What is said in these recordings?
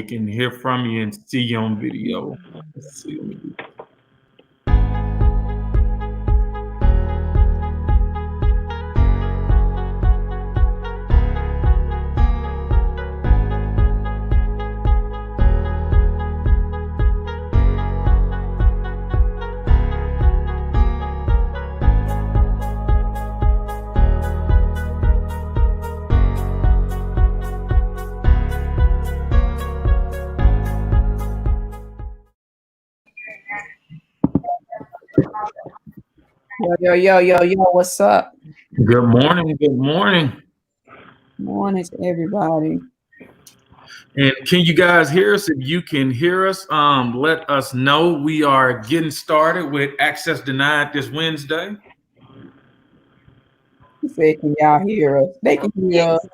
we can hear from you and see you on video. Let's see. Let me do Yo, what's up? Good morning. Good morning. Morning to everybody. And can you guys hear us? If you can hear us, let us know. We are getting started with Access Denied this Wednesday. He said, can y'all hear us? They can hear us.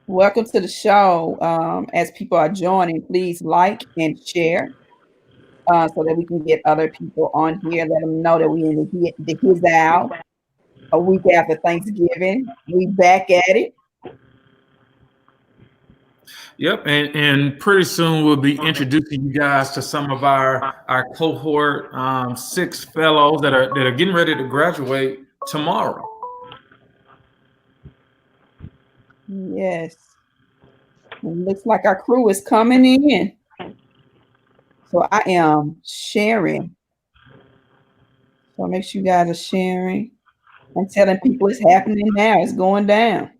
Welcome to the show. As people are joining, please like and share so that we can get other people on here. Let them know that we in the His Out a week after Thanksgiving. We back at it. Yep, and pretty soon we'll be introducing you guys to some of our cohort 6 fellows that are getting ready to graduate tomorrow. Yes. It looks like our crew is coming in. So I am sharing. So make sure you guys are sharing and telling people it's happening now. It's going down.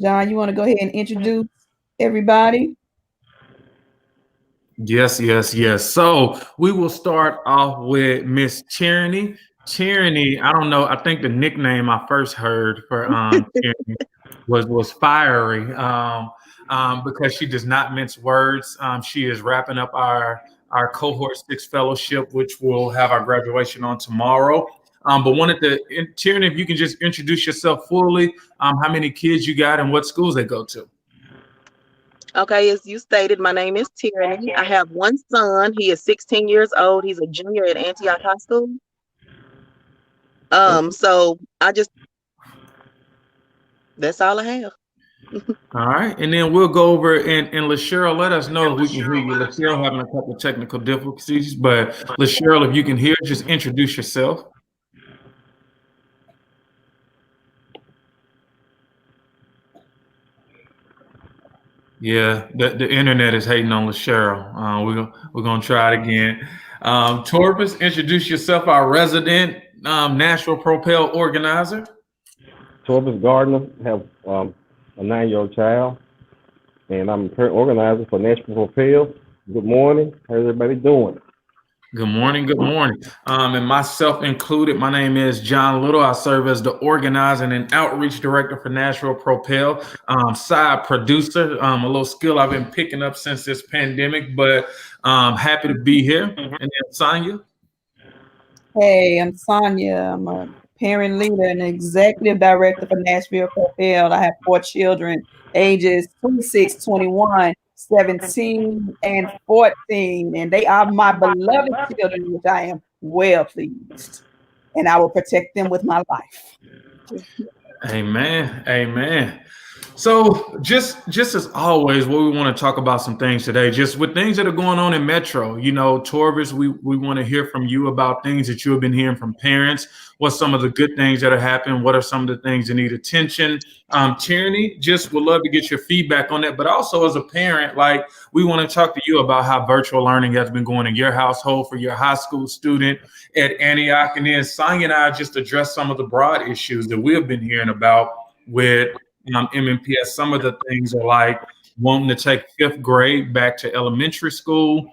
John, you want to go ahead and introduce everybody? Yes. So we will start off with Miss Tyranny. Tyranny, I don't know. I think the nickname I first heard for Tyranny was Fiery, because she does not mince words. She is wrapping up our cohort 6 fellowship, which will have our graduation on tomorrow. But wanted to, Tyranny, if you can just introduce yourself fully, how many kids you got and what schools they go to. Okay, as you stated, my name is Tyranny. I have one son. He is 16 years old. He's a junior at Antioch High School. So that's all I have. All right, and then we'll go over and LaCheryl, let us know if we can hear you. LaCheryl having a couple of technical difficulties, but LaCheryl, if you can hear, just introduce yourself. Yeah, the internet is hating on LaCheryl. We're gonna try it again. Torvis, introduce yourself, our resident Nashville Propel organizer. Torvis Gardner, have a 9-year-old child, and I'm the current organizer for Nashville Propel. Good morning. How's everybody doing? Good morning. And myself included, my name is John Little. I serve as the organizing and outreach director for Nashville Propel, side producer, a little skill I've been picking up since this pandemic, but happy to be here. And then Sonia. Hey, I'm Sonia. I'm a parent leader and executive director for Nashville Propel. I have 4 children, ages 26, 21, 17, and 14. And they are my beloved children, which I am well pleased. And I will protect them with my life. Amen. So just as always, what we want to talk about some things today, just with things that are going on in Metro. You know, Torvis, we want to hear from you about things that you have been hearing from parents. What's some of the good things that are happening? What are some of the things that need attention? Tyranny, just would love to get your feedback on that. But also as a parent, like, we want to talk to you about how virtual learning has been going in your household for your high school student at Antioch. And then Sonia and I just address some of the broad issues that we have been hearing about with MNPS. Some of the things are like wanting to take 5th grade back to elementary school,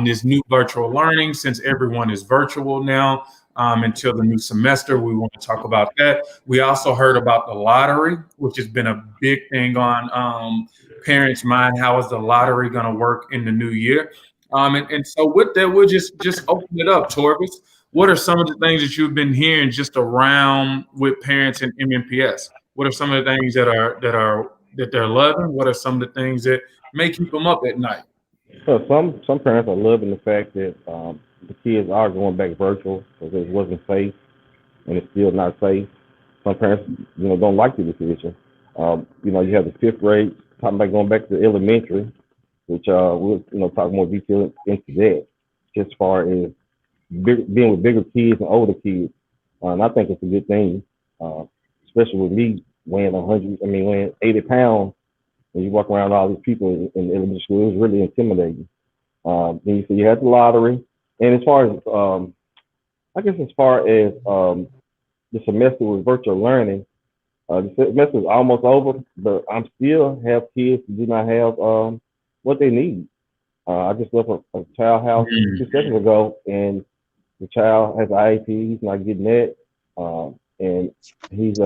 this new virtual learning since everyone is virtual now until the new semester. We want to talk about that. We also heard about the lottery, which has been a big thing on parents' mind. How is the lottery going to work in the new year? And so with that, we'll just open it up, Torvis. What are some of the things that you've been hearing just around with parents in MNPS? What are some of the things that they're loving? What are some of the things that may keep them up at night? So some parents are loving the fact that the kids are going back virtual because it wasn't safe. and it's still not safe. Some parents, don't like the decision. You have the fifth grade talking about going back to elementary, which we'll talk more detail into that, just as far as being with bigger kids and older kids. And I think it's a good thing, especially with me weighing 80 pounds, and you walk around all these people in elementary school. It was really intimidating. Then you had the lottery, and as far as the semester with virtual learning, the semester is almost over, but I'm still have kids who do not have what they need. I just left a child house 2 seconds ago, and the child has IEP. He's not getting that, and his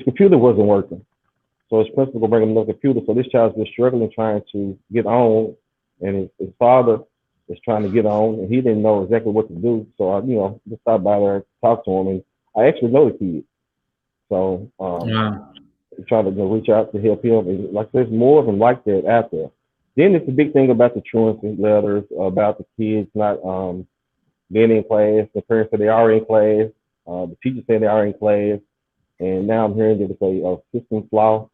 computer wasn't working. So his principal will bring him another computer. So this child's been struggling trying to get on, and his father is trying to get on, and he didn't know exactly what to do. So I, just stopped by there, talked to him, and I actually know the kid. So try to reach out to help him. And like there's more of them like that out there. Then it's a big thing about the truancy letters, about the kids not being in class. The parents say they are in class. The teachers say they are in class. And now I'm hearing that it's a system flaw.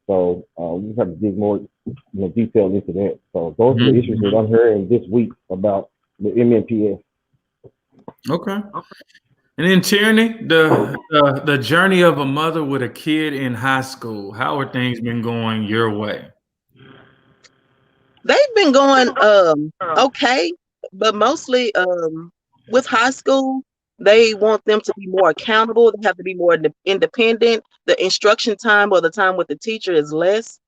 So we just have to dig more detail into that. So those are the issues that I'm hearing this week about the MNPS. Okay. And then Tierney, the journey of a mother with a kid in high school. How are things been going your way? They've been going okay, but mostly with high school, they want them to be more accountable. They have to be more independent. The instruction time or the time with the teacher is less.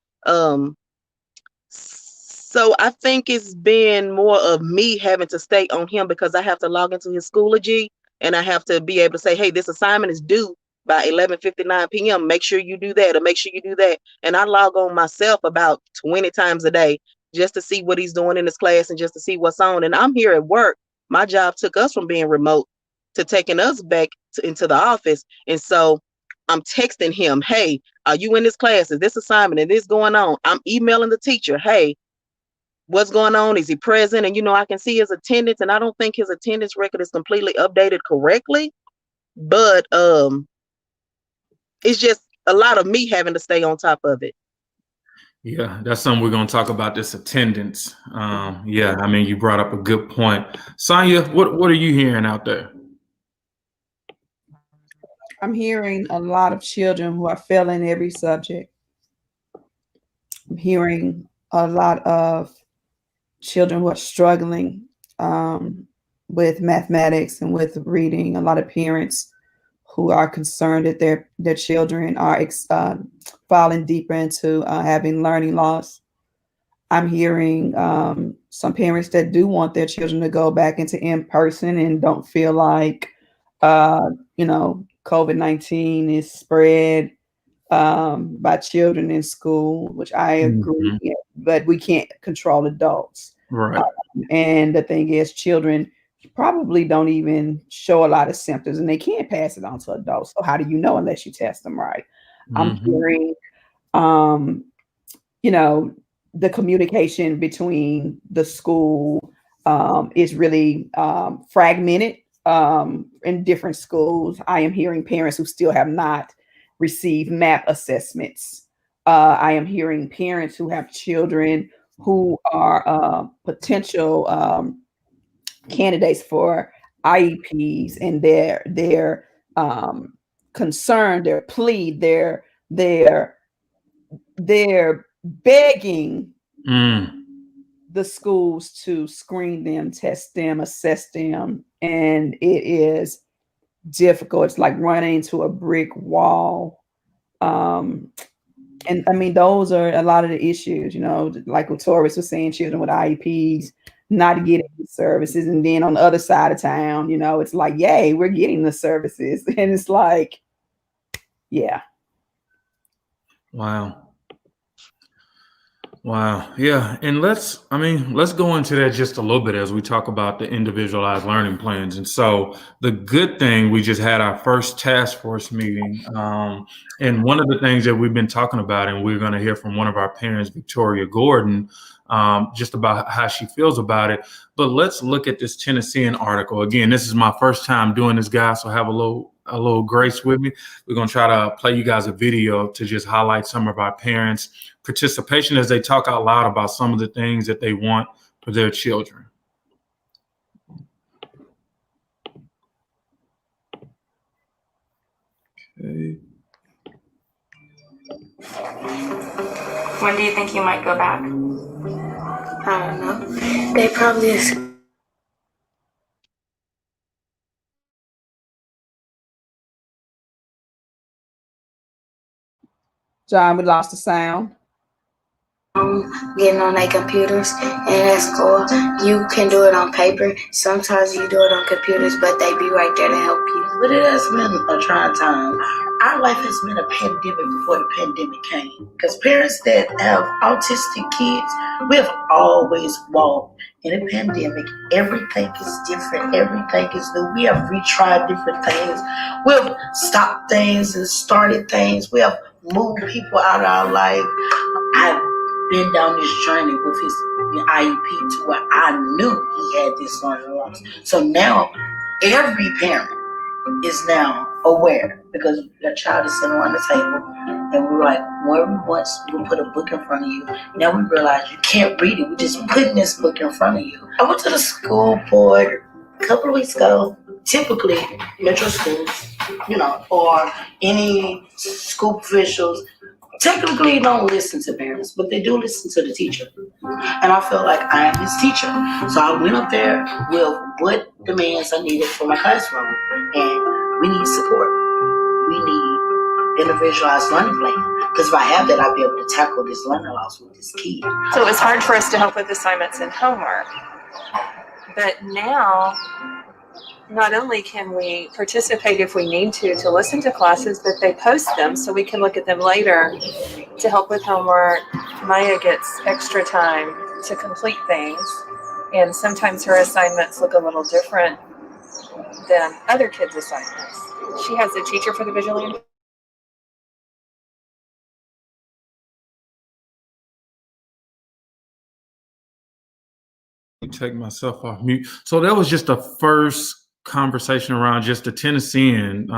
So I think it's been more of me having to stay on him because I have to log into his Schoology and I have to be able to say, hey, this assignment is due by 11:59 p.m. Make sure you do that or make sure you do that. And I log on myself about 20 times a day just to see what he's doing in his class and just to see what's on. And I'm here at work. My job took us from being remote to taking us back into the office. And so I'm texting him, hey, are you in this class? Is this assignment? Is this going on? I'm emailing the teacher, hey, what's going on? Is he present? And I can see his attendance, and I don't think his attendance record is completely updated correctly, but it's just a lot of me having to stay on top of it. Yeah, that's something we're going to talk about, this attendance. You brought up a good point. Sonia, what are you hearing out there? I'm hearing a lot of children who are failing every subject. I'm hearing a lot of children who are struggling with mathematics and with reading. A lot of parents who are concerned that their children are falling deeper into having learning loss. I'm hearing some parents that do want their children to go back into in-person and don't feel like, COVID-19 is spread by children in school, which I agree, but we can't control adults. Right. And the thing is, children probably don't even show a lot of symptoms and they can't pass it on to adults. So how do you know unless you test them right? I'm hearing, the communication between the school is really fragmented in different schools. I am hearing parents who still have not received MAP assessments. I am hearing parents who have children who are potential candidates for IEPs, and their concern, their plea, they're begging the schools to screen them, test them, assess them, and it is difficult. It's like running into a brick wall. And I mean, those are a lot of the issues, like what Taurus was saying, children with IEPs not getting the services. And then on the other side of town, it's like, yay, we're getting the services. And it's like, yeah. Wow. Wow. Yeah. And let's go into that just a little bit as we talk about the individualized learning plans. And so the good thing, we just had our first task force meeting. And one of the things that we've been talking about, and we're going to hear from one of our parents, Victoria Gordon, just about how she feels about it. But let's look at this Tennessean article. Again, this is my first time doing this, guys, so have a little grace with me. We're going to try to play you guys a video to just highlight some of our parents' participation as they talk out loud about some of the things that they want for their children. Okay. When do you think you might go back? I don't know. They probably. John, we lost the sound. Getting on their computers, and that's cool. You can do it on paper. Sometimes you do it on computers, but they be right there to help you. But it has been a trying time. Our life has been a pandemic before the pandemic came. Because parents that have autistic kids, we have always walked. In a pandemic, everything is different. Everything is new. We have retried different things. We have stopped things and started things. We have moved people out of our life. I've been down this journey with his IEP to where I knew he had this learning loss. So now every parent is now aware because your child is sitting around the table and we're like, where we once we put a book in front of you, now we realize you can't read it. We're just putting this book in front of you. I went to the school board a couple of weeks ago. Typically, metro schools, or any school officials technically don't listen to parents, but they do listen to the teacher. And I feel like I am his teacher. So I went up there with what demands I needed for my classroom. And we need support. We need individualized learning plan. Because if I have that, I'll be able to tackle this learning loss with this kid. So it was hard for us to help with assignments and homework. But now, not only can we participate if we need to listen to classes, but they post them so we can look at them later to help with homework. Maya gets extra time to complete things, and sometimes her assignments look a little different than other kids' assignments. She has a teacher for the visually impaired. Take myself off mute. So that was just the first conversation around just the Tennessean,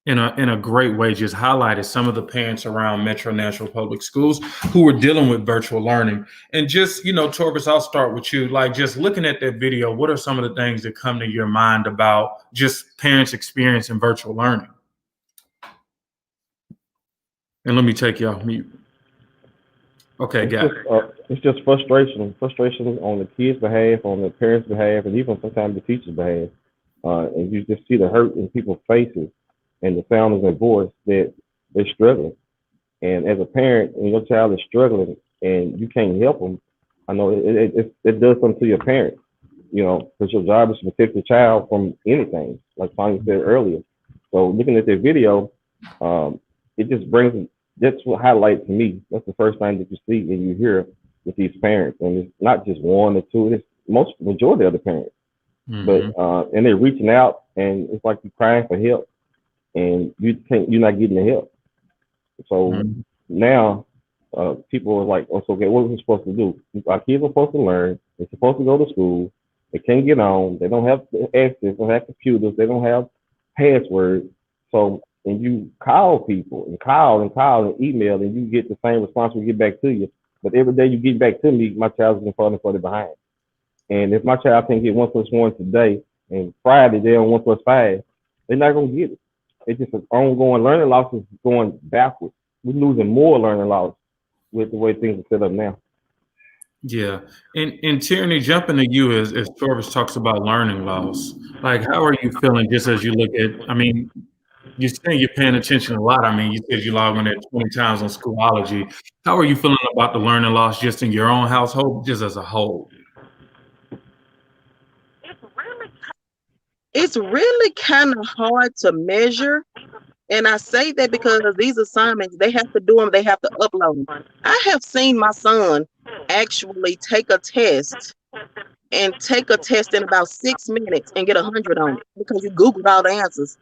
in a great way, just highlighted some of the parents around Metro Nashville Public Schools who were dealing with virtual learning. And just, Torvis, I'll start with you. Like, just looking at that video, what are some of the things that come to your mind about just parents' experience in virtual learning? And let me take you off mute. Okay, got it. It's just frustration on the kids' behalf, on the parents' behalf, and even sometimes the teachers' behalf. And you just see the hurt in people's faces and the sound of their voice that they're struggling. And as a parent, and your child is struggling and you can't help them, I know it does something to your parent, because your job is to protect the child from anything, like Sonia said earlier. So looking at that video, it just that's what highlights to me. That's the first thing that you see and you hear with these parents. And it's not just one or two, it's majority of the parents. Mm-hmm. But and they're reaching out and it's like you're crying for help and you're not getting the help. So now people are like, oh, so okay, what are we supposed to do? Our kids are supposed to learn, they're supposed to go to school, they can't get on, they don't have access, they don't have computers, they don't have passwords. So and you call people and call and email and you get the same response we get back to you. But every day you get back to me, my child's been falling further behind. And if my child can't get 1+1 today and Friday they're on 1+5, they're not gonna get it. It's just an ongoing learning loss is going backwards. We're losing more learning loss with the way things are set up now. Yeah. And Tierney, jumping to you as Torvis talks about learning loss, like how are you feeling just as you look at, you're saying you're paying attention a lot. You said you log on there 20 times on Schoology. How are you feeling about the learning loss just in your own household, just as a whole? It's really kind of hard to measure And I say that because these assignments, they have to do them, they have to upload them. I have seen my son actually take a test in about 6 minutes and get 100 on it because you Googled all the answers.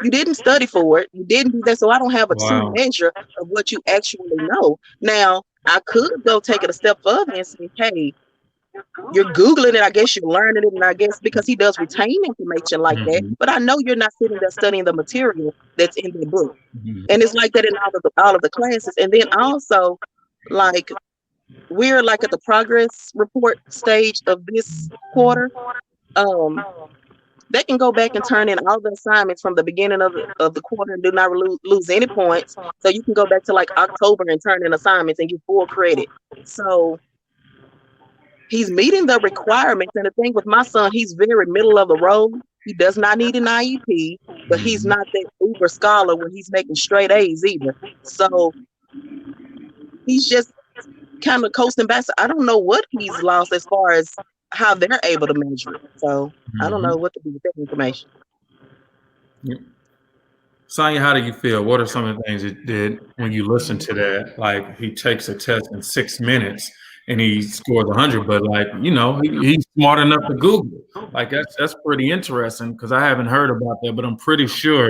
You didn't study for it. You didn't do that. So I don't have a true measure of what you actually know. Now, I could go take it a step further and say, hey, you're Googling it. I guess you're learning it. And I guess because he does retain information like that. But I know you're not sitting there studying the material that's in the book. And it's like that in all of the classes. And then also, like, we're like at the progress report stage of this quarter. They can go back and turn in all the assignments from the beginning of the quarter and do not lose any points. So you can go back to like October and turn in assignments and get full credit. So he's meeting the requirements. And the thing with my son, he's very middle of the road. He does not need an IEP, but he's not that uber scholar where he's making straight A's either. So he's just kind of coasting back. So I don't know what he's lost as far as how they're able to measure it. So I don't know what to do with that information. Sonia, how do you feel? What are some of the things that did when you listen to that? Like, he takes a test in 6 minutes and he scores 100, but like, you know, he's smart enough to Google. Like, that's pretty interesting because I haven't heard about that, but I'm pretty sure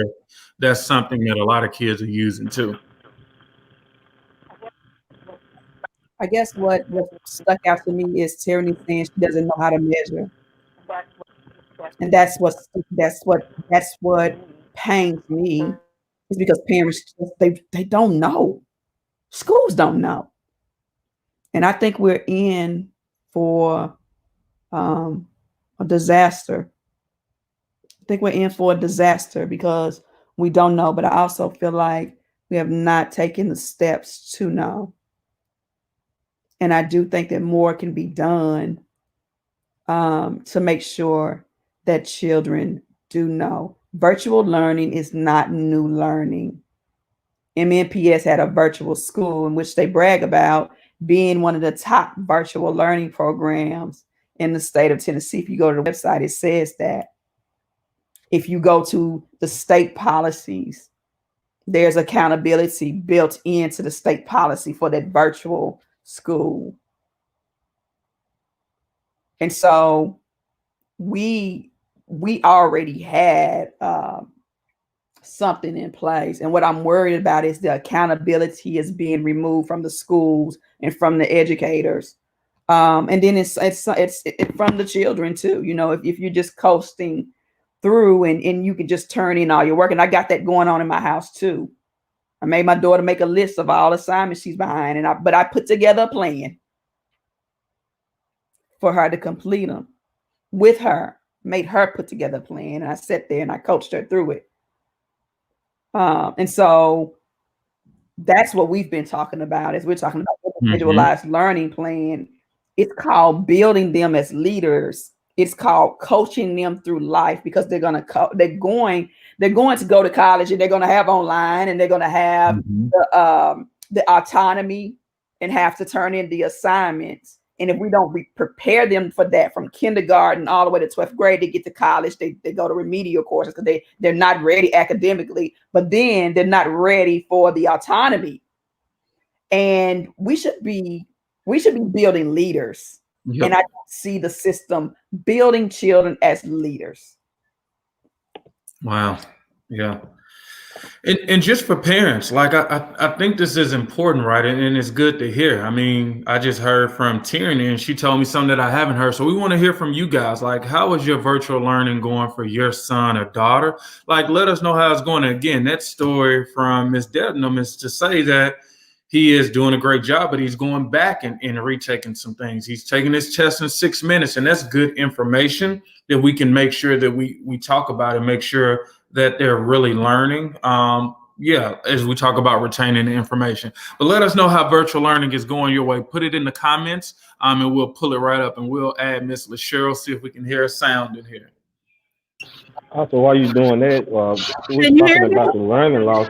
that's something that a lot of kids are using too. I guess what stuck out to me is Tierney saying she doesn't know how to measure, and that's what pains me, is because parents they don't know, schools don't know, and I think we're in for a disaster. I think we're in for a disaster because we don't know, but I also feel like we have not taken the steps to know. And I do think that more can be done to make sure that children do know. Virtual learning is not new learning. MNPS had a virtual school in which they brag about being one of the top virtual learning programs in the state of Tennessee. If you go to the website, it says that. If you go to the state policies, there's accountability built into the state policy for that virtual school. And so we already had something in place. And what I'm worried about is the accountability is being removed from the schools and from the educators. And then it's from the children too. You know, if you're just coasting through and you can just turn in all your work. And I got that going on in my house too. I made my daughter make a list of all assignments she's behind, but I put together a plan for her to complete them with her, made her put together a plan, and I sat there and I coached her through it. And so that's what we've been talking about, is we're talking about individualized learning plan. It's called building them as leaders. It's called coaching them through life, because they're going to go to college and they're going to have online and they're going to have the autonomy and have to turn in the assignments. And if we don't prepare them for that from kindergarten all the way to 12th grade, they get to college, they go to remedial courses because they're not ready academically, but then they're not ready for the autonomy. And we should be building leaders. Yep. And I don't see the system building children as leaders. Wow. Yeah. And just for parents, like I think this is important, right? And it's good to hear. I mean, I just heard from Tierney and she told me something that I haven't heard. So we want to hear from you guys. Like, how is your virtual learning going for your son or daughter? Like, let us know how it's going. And again, that story from Ms. Debnam is to say that he is doing a great job, but he's going back and retaking some things. He's taking his test in 6 minutes, and that's good information that we can make sure that we talk about and make sure that they're really learning. As we talk about retaining the information. But let us know how virtual learning is going your way. Put it in the comments, and we'll pull it right up, and we'll add Miss LaCheryl, see if we can hear a sound in here. Also, while you're doing that, we're talking about the learning loss.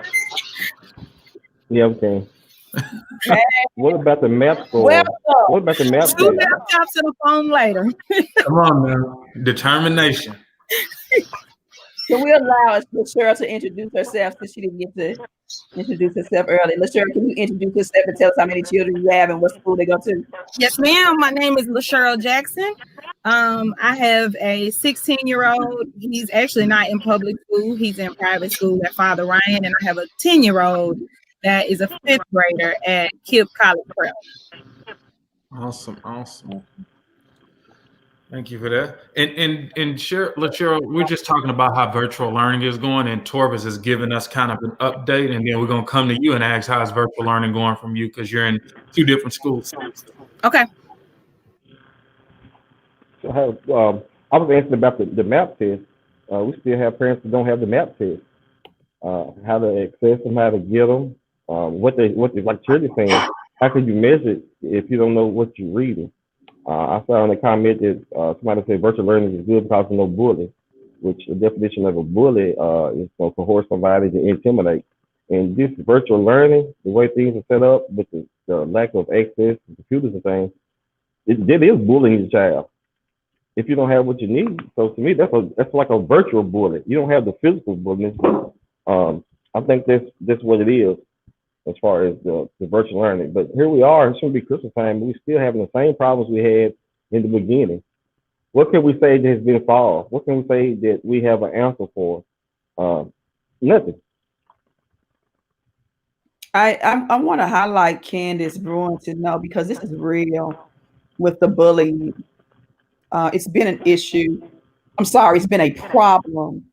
Yeah, okay. What about the math score? What about the math score? 2 laptops and a phone later. Come on, man. Determination. Can we allow LaShera to introduce herself since she didn't get to introduce herself earlier? LaShera, can you introduce yourself and tell us how many children you have and what school they go to? Yes, ma'am. My name is LaShera Jackson. I have a 16-year-old. He's actually not in public school. He's in private school at Father Ryan. And I have a 10-year-old that is a 5th grader at KIPP College Prep. Awesome. Thank you for that. And LaShera, we're just talking about how virtual learning is going, and Torvis has given us kind of an update, and then we're going to come to you and ask how's virtual learning going from you, because you're in 2 different schools. Okay. So I was asking about the MAP test. We still have parents that don't have the MAP test. How to access them, how to get them, what they like Shirley saying. How can you measure it if you don't know what you're reading? I saw in the comment that somebody said virtual learning is good because of no bully, which the definition of a bully is to coerce somebody to intimidate. And this virtual learning, the way things are set up with the lack of access to computers and things, it is bullying your child if you don't have what you need. So to me, that's like a virtual bully. You don't have the physical bullying. I think that's what it is as far as the virtual learning. But here we are, it shouldn't be Christmas time, but we're still having the same problems we had in the beginning. What can we say that has been solved? What can we say that we have an answer for? Nothing. I want to highlight Candace Bruin to know, because this is real with the bullying. It's been an issue. It's been a problem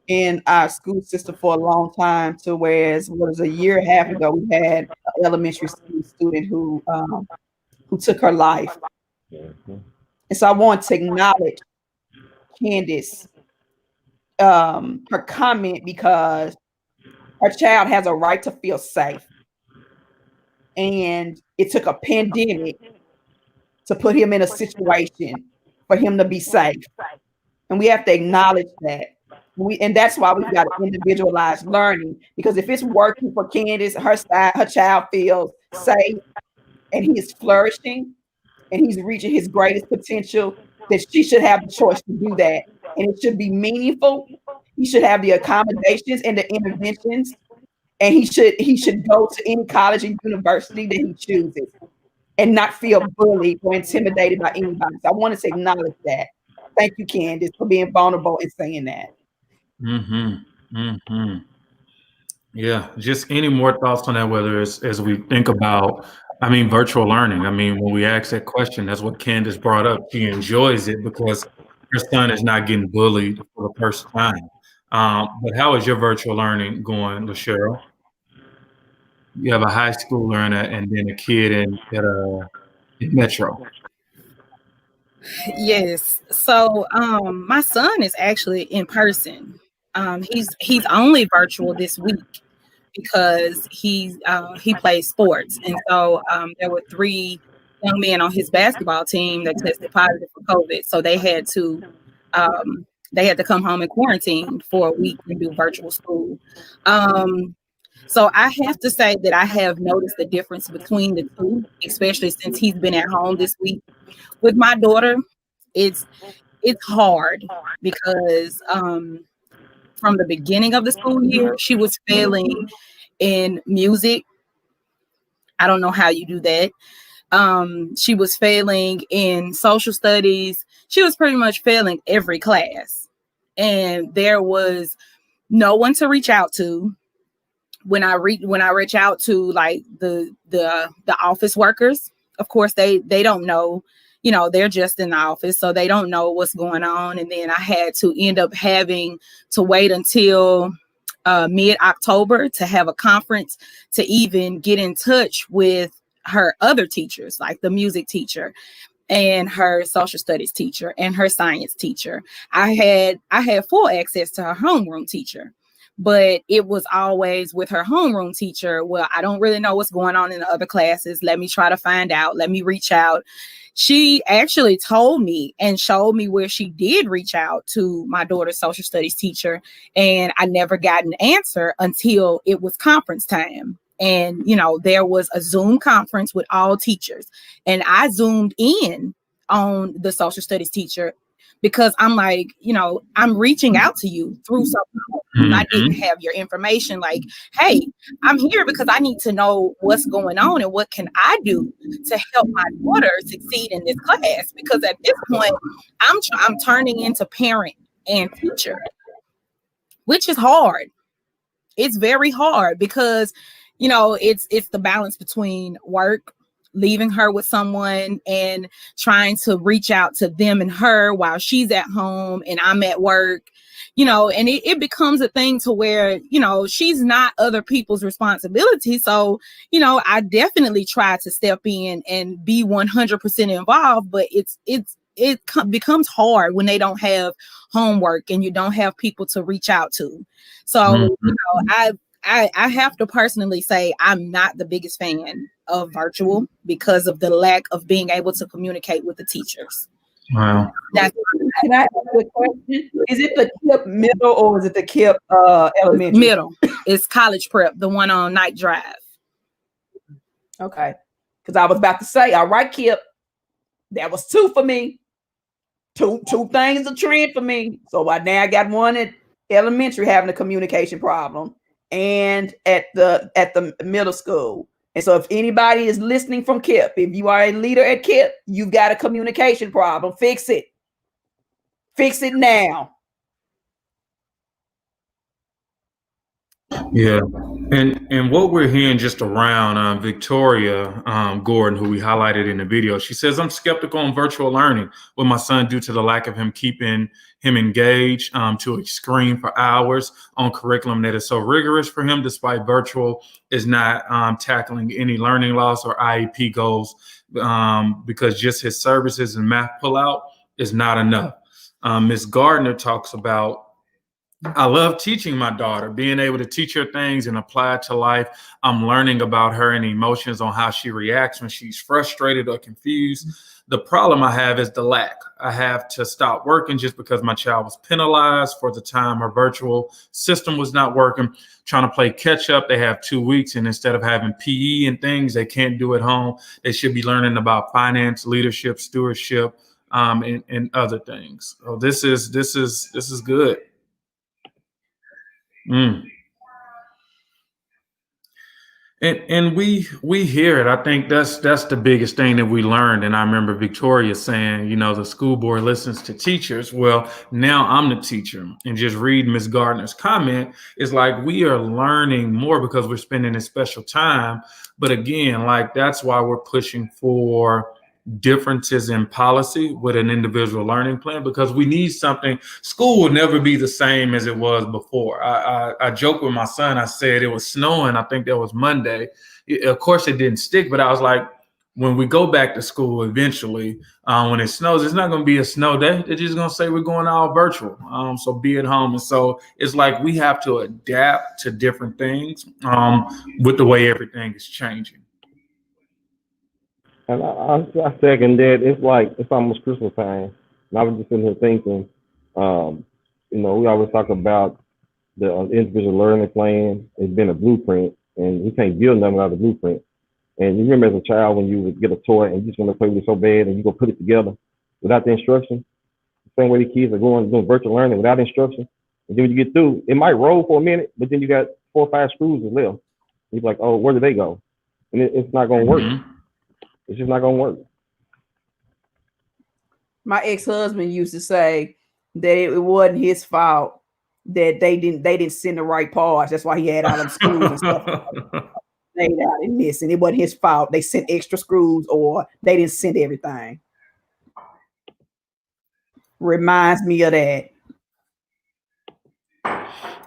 in our school system for a long time, to whereas what was a year and a half ago, we had an elementary school student who took her life. And so I want to acknowledge Candace, her comment, because her child has a right to feel safe. And it took a pandemic to put him in a situation for him to be safe. And we have to acknowledge that. And that's why we've got individualized learning, because if it's working for Candace, her child feels safe and he is flourishing and he's reaching his greatest potential, that she should have the choice to do that. And it should be meaningful. He should have the accommodations and the interventions, and he should go to any college and university that he chooses and not feel bullied or intimidated by anybody. So I wanted to acknowledge that. Thank you, Candace, for being vulnerable and saying that. Yeah, just any more thoughts on that, whether it's as we think about, virtual learning. When we ask that question, that's what Candace brought up. She enjoys it because her son is not getting bullied for the first time. But how is your virtual learning going, LaShera? You have a high schooler and then a kid in Metro. Yes. So my son is actually in person. He's only virtual this week because he plays sports, and so there were 3 young men on his basketball team that tested positive for COVID. So they had to come home and quarantine for a week and do virtual school. So I have to say that I have noticed the difference between the two, especially since he's been at home this week. With my daughter, it's hard because from the beginning of the school year, she was failing in music. I don't know how you do that. She was failing in social studies. She was pretty much failing every class. And there was no one to reach out to. When I reach out to like the office workers, of course they don't know, they're just in the office, so they don't know what's going on. And then I had to end up having to wait until mid-October to have a conference to even get in touch with her other teachers, like the music teacher and her social studies teacher and her science teacher. I had full access to her homeroom teacher. But it was always with her homeroom teacher. Well, I don't really know what's going on in the other classes. Let me try to find out. Let me reach out. She actually told me and showed me where she did reach out to my daughter's social studies teacher. And I never got an answer until it was conference time. And, there was a Zoom conference with all teachers. And I zoomed in on the social studies teacher because I'm like, I'm reaching out to you through something. I didn't have your information. Like, hey, I'm here because I need to know what's going on and what can I do to help my daughter succeed in this class. Because at this point, I'm turning into parent and teacher, which is hard. It's very hard because, it's the balance between work, leaving her with someone, and trying to reach out to them and her while she's at home and I'm at work, and it becomes a thing to where, she's not other people's responsibility. So, I definitely try to step in and be 100% involved, but it becomes hard when they don't have homework and you don't have people to reach out to. So, I have to personally say I'm not the biggest fan of virtual because of the lack of being able to communicate with the teachers. Wow. Can I ask you a question? Is it the KIP middle or is it the KIP elementary? Middle. It's college prep, the one on Night Drive. Okay. Because I was about to say, all right, KIP, that was 2 for me. Two things a trend for me. So now I got one at elementary having a communication problem, and at the middle school. And so if anybody is listening from KIP, if you are a leader at KIP, you've got a communication problem. Fix it. Fix it now. Yeah. And what we're hearing just around Victoria Gordon, who we highlighted in the video, she says, I'm skeptical on virtual learning with my son due to the lack of him keeping him engaged to a screen for hours on curriculum that is so rigorous for him, despite virtual is not tackling any learning loss or IEP goals because just his services and math pullout is not enough. Ms. Gardner talks about, I love teaching my daughter, being able to teach her things and apply it to life. I'm learning about her and emotions on how she reacts when she's frustrated or confused. The problem I have is the lack. I have to stop working just because my child was penalized for the time her virtual system was not working, trying to play catch up. They have 2 weeks, and instead of having PE and things they can't do at home, they should be learning about finance, leadership, stewardship, and other things. So this is good. And we hear it. I think that's the biggest thing that we learned. And I remember Victoria saying, the school board listens to teachers. Well, now I'm the teacher, and just read Ms. Gardner's comment is like we are learning more because we're spending a special time. But again, that's why we're pushing for differences in policy with an individual learning plan, because we need something. School will never be the same as it was before. I joke with my son. I said it was snowing. I think that was Monday. Of course it didn't stick, but I was like, when we go back to school eventually, when it snows, it's not going to be a snow day. They're just going to say we're going all virtual. So be at home. And so it's like we have to adapt to different things with the way everything is changing. And I second that. It's almost Christmas time. And I was just sitting here thinking, we always talk about the individual learning plan. It's been a blueprint, and we can't build nothing out of the blueprint. And you remember as a child when you would get a toy and you just want to play with it so bad, and you go put it together without the instruction. The same way the kids are doing virtual learning without instruction. And then when you get through, it might roll for a minute, but then you got 4 or 5 screws left. You're like, oh, where did they go? And it's not going to work. It's just not going to work. My ex-husband used to say that it wasn't his fault that they didn't send the right parts. That's why he had all them screws and stuff laid out and missing. It wasn't his fault. They sent extra screws or they didn't send everything. Reminds me of that.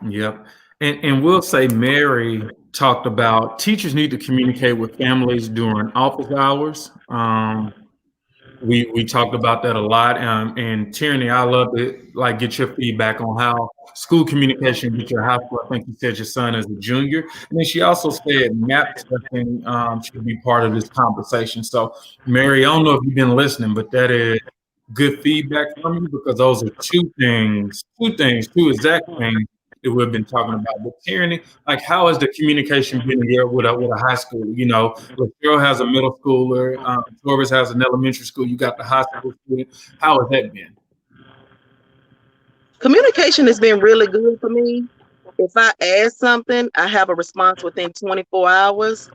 Yep. And we'll say Mary talked about teachers need to communicate with families during office hours. We talked about that a lot. And Tierney, I love to get your feedback on how school communication with your high school. I think you said your son is a junior. And then she also said map testing should be part of this conversation. So Mary, I don't know if you've been listening, but that is good feedback from you, because those are two exact things that we've been talking about. But Tierney, how has the communication been here with a high school? Cheryl has a middle schooler, Torvis has an elementary school, you got the high school student. How has that been? Communication has been really good for me. If I ask something, I have a response within 24 hours.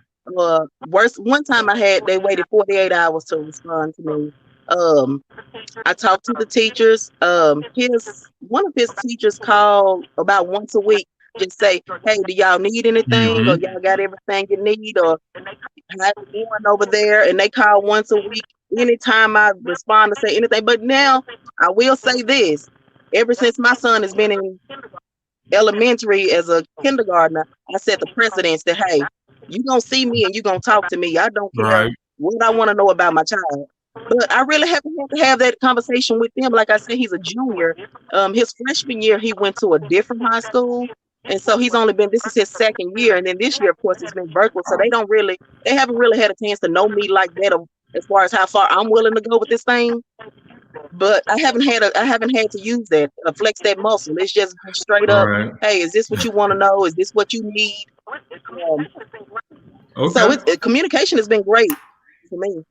Worst one time they waited 48 hours to respond to me. I talked to the teachers. One of his teachers called about once a week, just say, "Hey, do y'all need anything? Or y'all got everything you need? Or how you doing over there?" And they call once a week. Anytime I respond to say anything, but now I will say this: ever since my son has been in elementary as a kindergartner, I set the precedence that, hey, you gonna see me and you gonna talk to me. I don't care Right. what I want to know about my child. But I really haven't had to have that conversation with him. Like I said, he's a junior. His freshman year, he went to a different high school. And so this is his second year. And then this year, of course, it's been virtual. So they haven't really had a chance to know me like that as far as how far I'm willing to go with this thing. But I haven't had to use that, flex that muscle. It's just been straight up, Right. hey, is this what you want to know? Is this what you need? So Okay. communication has been great for me.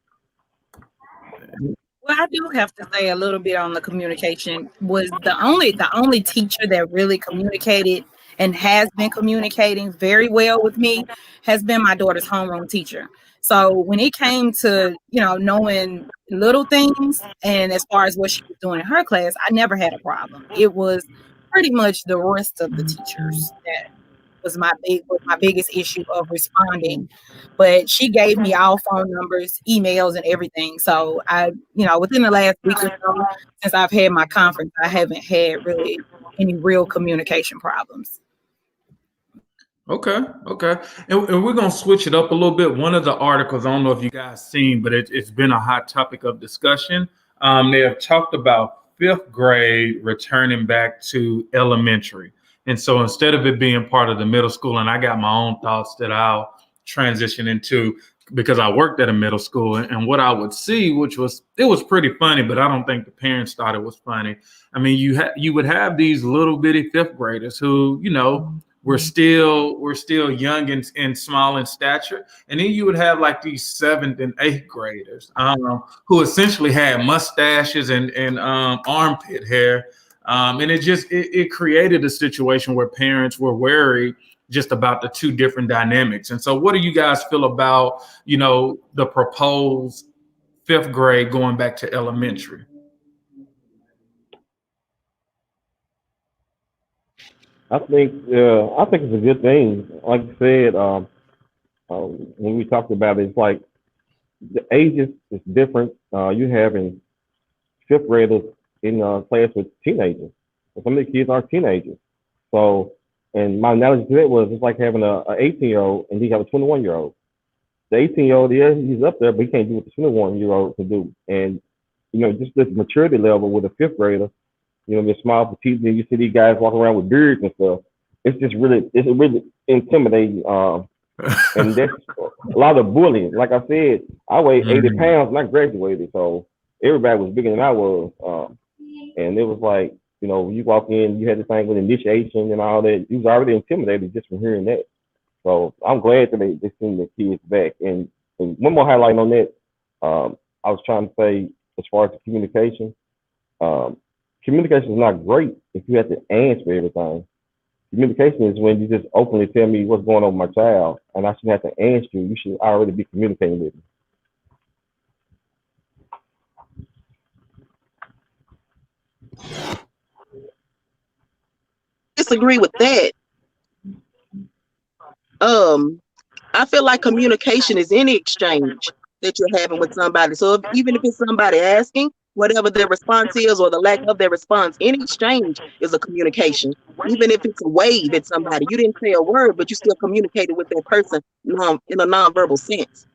Well, I do have to say a little bit on the communication. Was the only teacher that really communicated and has been communicating very well with me has been my daughter's homeroom teacher. So when it came to, knowing little things and as far as what she was doing in her class, I never had a problem. It was pretty much the rest of the teachers that was my biggest issue of responding. But she gave me all phone numbers, emails, and everything. So within the last week or so, since I've had my conference, I haven't had really any real communication problems. Okay. And we're gonna switch it up a little bit. One of the articles, I don't know if you guys seen, but it's been a hot topic of discussion. They have talked about fifth grade returning back to elementary. And so instead of it being part of the middle school, and I got my own thoughts that I'll transition into because I worked at a middle school, and what I would see, it was pretty funny, but I don't think the parents thought it was funny. I mean, you would have these little bitty fifth graders who, we're still young and small in stature, and then you would have like these seventh and eighth graders who essentially had mustaches and armpit hair, and it created a situation where parents were wary just about the two different dynamics. And so, what do you guys feel about the proposed fifth grade going back to elementary? I think it's a good thing. Like you said, when we talked about it, it's like the ages is different. You having fifth graders in class with teenagers. And some of the kids are teenagers. So, and my analogy to that was it's like having a 18-year-old and you have a 21-year-old. The 18-year-old, yeah, he's up there, but he can't do what the 21-year-old can do. And just this maturity level with a fifth grader, the small petite, and you see these guys walking around with beards and stuff. It's really intimidating. And that's a lot of bullying. Like I said, I weighed 80 pounds and I graduated, so everybody was bigger than I was. And it was like, you walk in, you had the thing with initiation and all that. You was already intimidated just from hearing that. So I'm glad that they send the kids back. And one more highlight on that, I was trying to say, as far as the communication, communication is not great if you have to answer everything. Communication is when you just openly tell me what's going on with my child, and I shouldn't have to answer you. You should already be communicating with me. Disagree with that. I feel like communication is any exchange that you're having with somebody. So even if it's somebody asking, whatever their response is or the lack of their response, any exchange is a communication. Even if it's a wave at somebody, you didn't say a word, but you still communicated with that person in a nonverbal sense.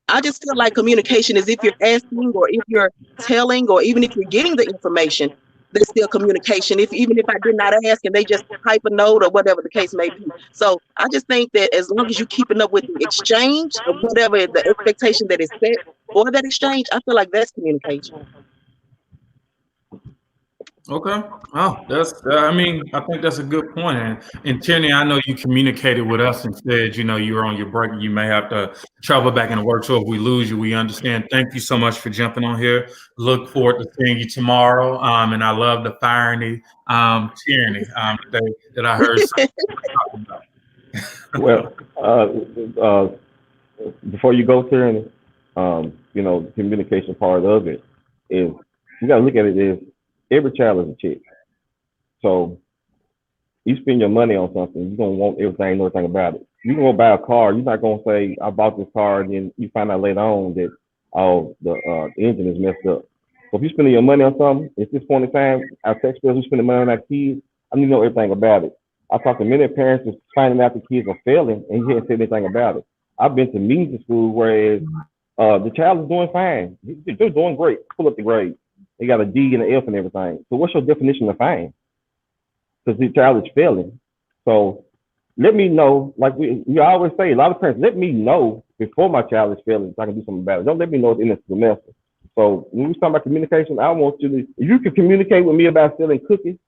I just feel like communication is if you're asking or if you're telling or even if you're getting the information, there's still communication. Even if I did not ask and they just type a note or whatever the case may be. So I just think that as long as you're keeping up with the exchange of whatever the expectation that is set for that exchange, I feel like that's communication. Okay. Oh, that's. I mean, I think that's a good point. And Tierney, I know you communicated with us and said, you were on your break. You may have to travel back into work. So if we lose you, we understand. Thank you so much for jumping on here. Look forward to seeing you tomorrow. And I love the irony, Tierney, that I heard something about. Well, before you go, Tyranny, the communication part of it is you got to look at it as every child is a chick. So you spend your money on something, you're gonna want everything, know everything about it. You can go buy a car, you're not gonna say I bought this car, and then you find out later on that the engine is messed up. So if you're spending your money on something, at this point in time, our taxpayers who spending money on our kids, I need to know everything about it. I talked to many parents just finding out the kids are failing and he hadn't said anything about it. I've been to meetings in school whereas the child is doing fine. They're doing great. Pull up the grade. They got a D and an F and everything. So what's your definition of fine? Because the child is failing. So let me know, like we always say, a lot of parents, let me know before my child is failing so I can do something about it. Don't let me know at the end of the semester. So when we talk about communication, I want you to, if you can communicate with me about selling cookies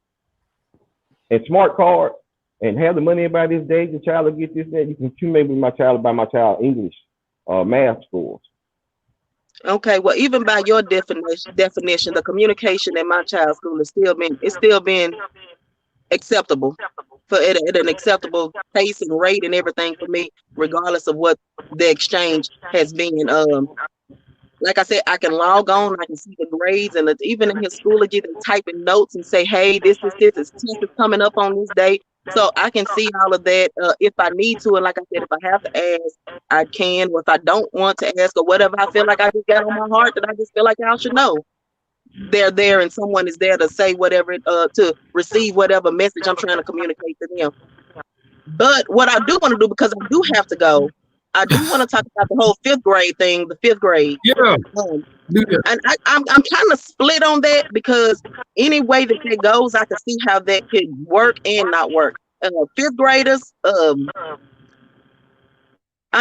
and smart cards and have the money by this day, the child will get this, that you can communicate with my child about my child English, math scores. Okay, well, even by your definition, the communication in my child's school is still been acceptable for at an acceptable pace and rate and everything for me, regardless of what the exchange has been. Like I said, I can log on, I can see the grades, and even in his Schoology, they type in notes and say, hey, this is test is coming up on this day. So I can see all of that if I need to. And like I said, if I have to ask, I can. Or if I don't want to ask or whatever, I feel like I just got on my heart that I just feel like y'all should know. They're there and someone is there to say whatever, to receive whatever message I'm trying to communicate to them. But what I do want to do, because I do have to go, I do want to talk about the whole fifth grade thing, the fifth grade. Yeah. And I'm kind of split on that because any way that it goes, I can see how that could work and not work. Fifth graders, I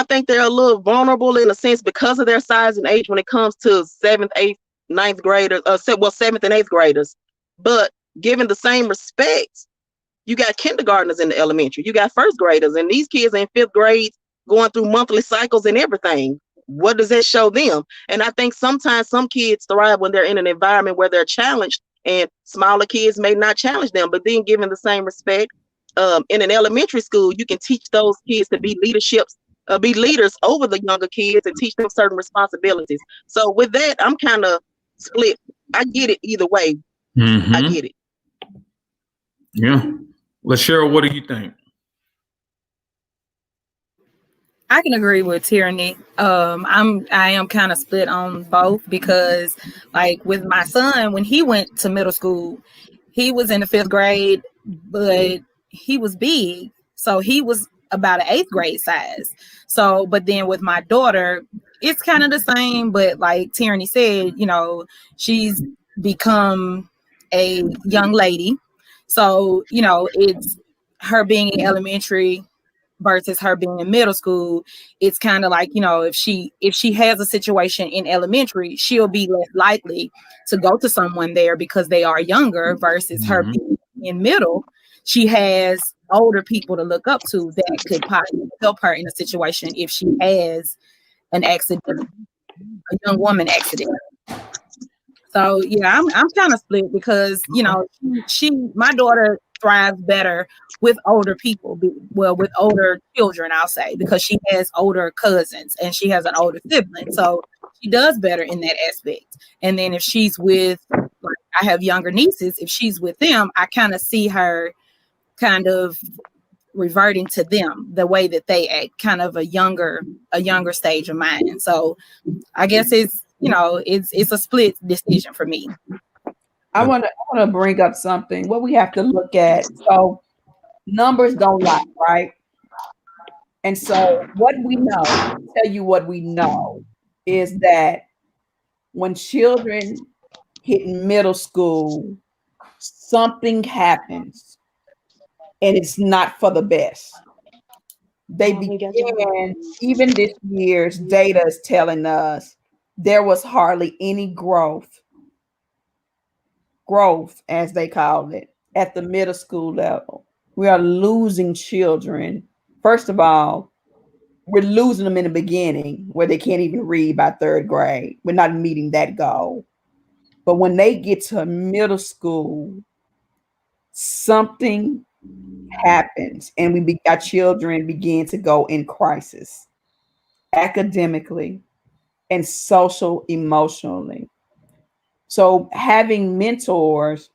think they're a little vulnerable in a sense because of their size and age when it comes to seventh, eighth, ninth graders, seventh and eighth graders. But given the same respect, you got kindergartners in the elementary, you got first graders, and these kids in fifth grade going through monthly cycles and everything. What does that show them? And I think sometimes some kids thrive when they're in an environment where they're challenged, and smaller kids may not challenge them, but then given the same respect, in an elementary school, you can teach those kids to be be leaders over the younger kids and teach them certain responsibilities. So with that, I'm kind of split. I get it either way. I get it. Yeah. LaShera, what do you think? I can agree with Tierney. I am kind of split on both because, like, with my son, when he went to middle school, he was in the fifth grade, but he was big, so he was about an eighth grade size. So, but then with my daughter, it's kind of the same, but like Tierney said, she's become a young lady, so it's her being in elementary versus her being in middle school. It's kind of like, if she has a situation in elementary, she'll be less likely to go to someone there because they are younger versus her being in middle. She has older people to look up to that could possibly help her in a situation if she has an accident, a young woman accident. So yeah, I'm kind of split because my daughter thrives better with older people, with older children, I'll say, because she has older cousins and she has an older sibling, so she does better in that aspect. And then if she's with, like, I have younger nieces, if she's with them, I kind of see her kind of reverting to them the way that they act, kind of a younger stage of mind. So I guess it's a split decision for me. I want to bring up something. What we have to look at. So numbers don't lie, right? And so what we know, I'll tell you what we know, is that when children hit middle school, something happens, and it's not for the best. They begin, even this year's data is telling us there was hardly any growth growth, as they call it, at the middle school level. We are losing children. First of all, we're losing them in the beginning where they can't even read by third grade. We're not meeting that goal. But when they get to middle school, something happens and our children begin to go in crisis academically and social emotionally. So having mentors,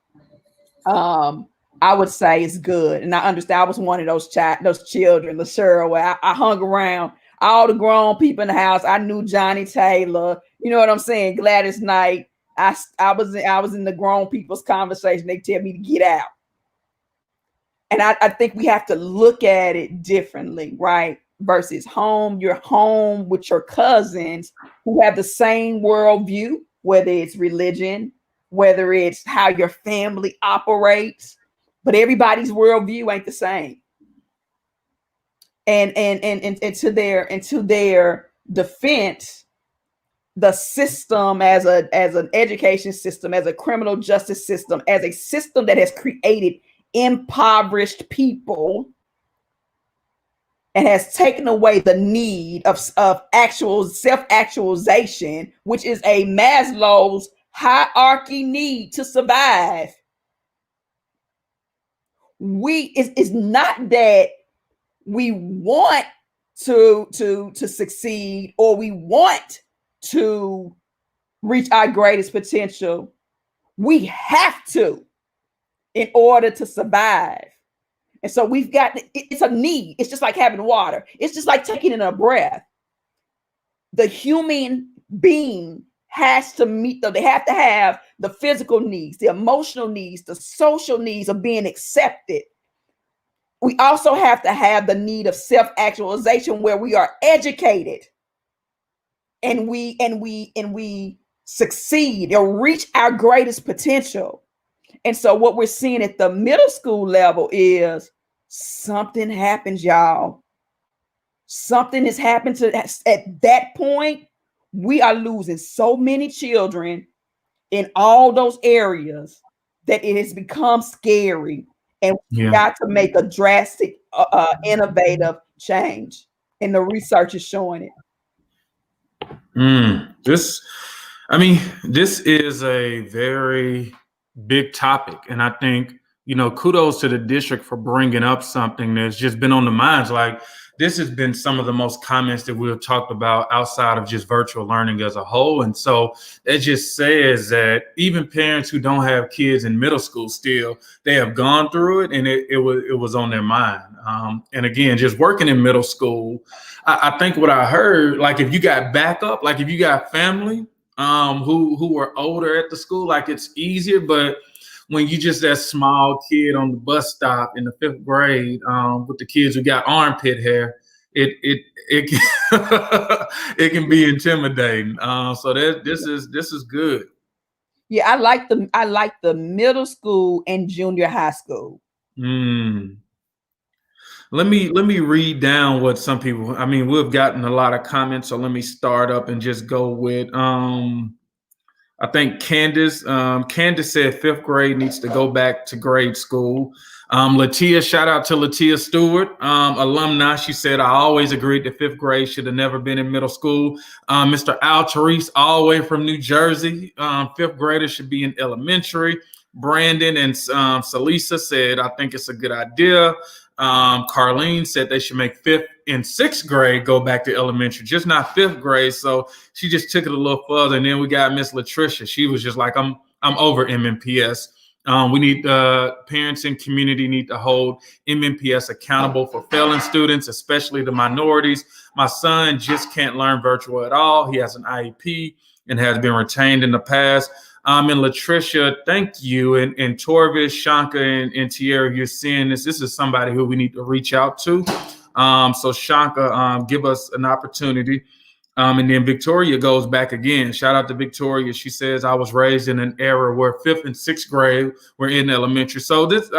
I would say is good. And I understand I was one of those children, LaShera, where I hung around all the grown people in the house. I knew Johnny Taylor, you know what I'm saying? Gladys Knight. I was in the grown people's conversation. They tell me to get out. And I think we have to look at it differently, right? Versus home. You're home with your cousins who have the same worldview, whether it's religion, whether it's how your family operates, but everybody's worldview ain't the same. And to their defense, the system as an education system, as a criminal justice system, as a system that has created impoverished people and has taken away the need of actual self-actualization, which is a Maslow's hierarchy need to survive. It's not that we want to succeed or we want to reach our greatest potential. We have to in order to survive. And so it's a need. It's just like having water. It's just like taking in a breath. The human being has to meet they have to have the physical needs, the emotional needs, the social needs of being accepted. We also have to have the need of self-actualization where we are educated and we succeed or reach our greatest potential. And so what we're seeing at the middle school level is something happens, y'all. Something has happened at that point. We are losing so many children in all those areas that it has become scary. And we got to make a drastic, innovative change. And the research is showing it. This is a very big topic. And I think, kudos to the district for bringing up something that's just been on the minds. Like, this has been some of the most comments that we've talked about outside of just virtual learning as a whole. And so it just says that even parents who don't have kids in middle school still, they have gone through it and it was on their mind. And again, just working in middle school, I think what I heard, like if you got backup, like if you got family who were older at the school, like it's easier. But when you just that small kid on the bus stop in the 5th grade with the kids who got armpit hair, it can be intimidating. So this is good. Yeah, I like the middle school and junior high school. Let me read down what some people. We've gotten a lot of comments, so let me start up and just go with. I think Candace said 5th grade needs to go back to grade school. Latia, shout out to Latia Stewart, alumni. She said, I always agreed that 5th grade should have never been in middle school. Mr. Al Therese, all the way from New Jersey, 5th graders should be in elementary. Brandon and Salisa said, I think it's a good idea. Carlene said they should make 5th and 6th grade go back to elementary, just not 5th grade. So she just took it a little further. And then we got Miss Latricia. She was just like, I'm over MNPS. We need parents and community need to hold MNPS accountable for failing students, especially the minorities. My son just can't learn virtual at all. He has an IEP and has been retained in the past. And Latricia, thank you. And Torvis, Shanka, and Tierra, you're seeing this. This is somebody who we need to reach out to. So Shanka, give us an opportunity. And then Victoria goes back again. Shout out to Victoria. She says, I was raised in an era where 5th and 6th grade were in elementary. So this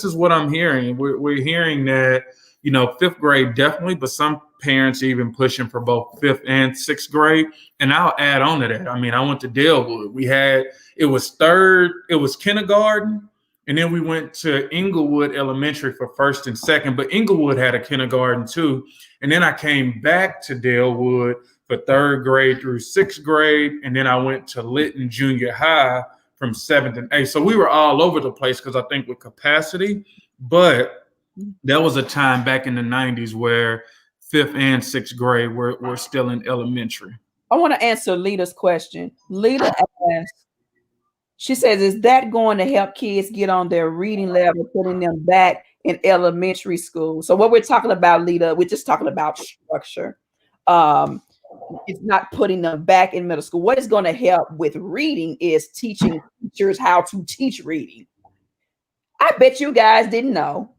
is what I'm hearing. We're hearing that, 5th grade definitely, but some parents even pushing for both 5th and 6th grade. And I'll add on to that. I mean, I went to Dalewood. It was kindergarten, and then we went to Inglewood Elementary for 1st and 2nd, but Inglewood had a kindergarten too. And then I came back to Dalewood for 3rd grade through 6th grade. And then I went to Lytton Junior High from 7th and 8th. So we were all over the place because I think with capacity, but there was a time back in the 90s where 5th and 6th grade were still in elementary. I want to answer Lita's question. Lita asked, she says, is that going to help kids get on their reading level, putting them back in elementary school? So what we're talking about, Lita, we're just talking about structure. It's not putting them back in middle school. What is going to help with reading is teaching teachers how to teach reading. I bet you guys didn't know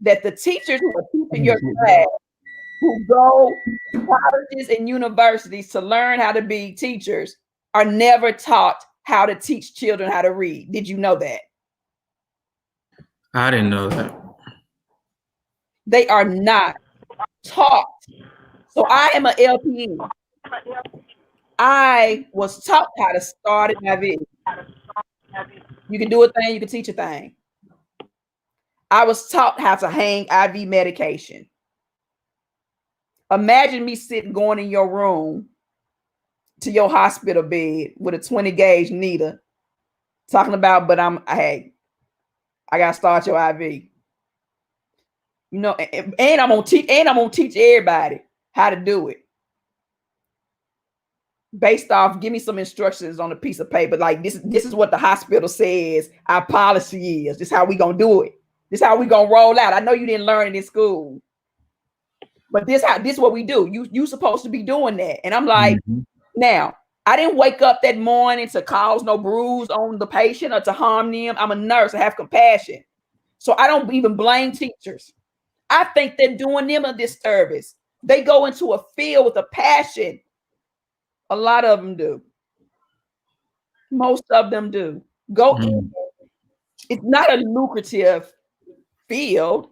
that the teachers who are teaching your class, who go to colleges and universities to learn how to be teachers, are never taught how to teach children how to read. Did you know that? I didn't know that. They are not taught. So I am an LPN. I was taught how to start an IV. You can do a thing, you can teach a thing. I was taught how to hang IV medication. Imagine me going in your room to your hospital bed with a 20 gauge needle, talking about, but I gotta start your IV. You know, and I'm gonna teach everybody how to do it. Based off, give me some instructions on a piece of paper. Like this is what the hospital says our policy is. This is how we gonna do it. This is how we gonna roll out. I know you didn't learn it in school, but this is what we do. You supposed to be doing that. And I'm like, now, I didn't wake up that morning to cause no bruise on the patient or to harm them. I'm a nurse. I have compassion. So I don't even blame teachers. I think they're doing them a disservice. They go into a field with a passion. A lot of them do. Most of them do. Go in. It's not a lucrative field.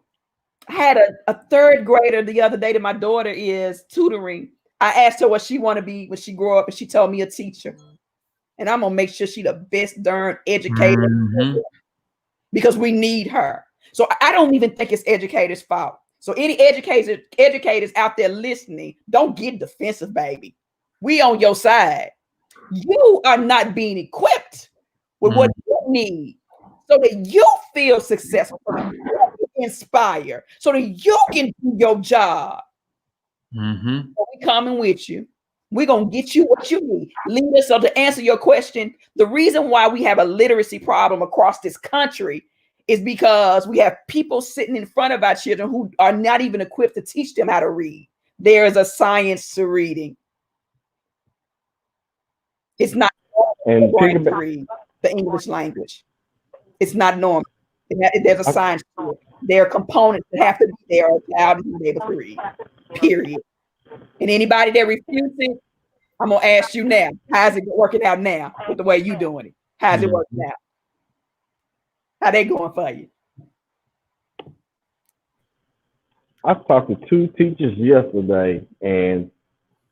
I had a 3rd grader the other day that my daughter is tutoring. I asked her what she want to be when she grow up, and she told me a teacher. And I'm gonna make sure she the best darn educator because we need her. So I don't even think it's educators' fault. So any educators out there listening, don't get defensive, baby. We on your side. You are not being equipped with what you need so that you feel successful, so that you inspire, so that you can do your job. So we coming with you. We're going to get you what you need. Lita, so to answer your question, the reason why we have a literacy problem across this country is because we have people sitting in front of our children who are not even equipped to teach them how to read. There is a science to reading. It's not normal to read the English language. It's not normal. There's a science to it. There are components that have to be there to be able to read, period. And anybody that refuses, I'm going to ask you now, how's it working out now with the way you're doing it? How's it working out? How they going for you? I talked to 2 teachers yesterday, and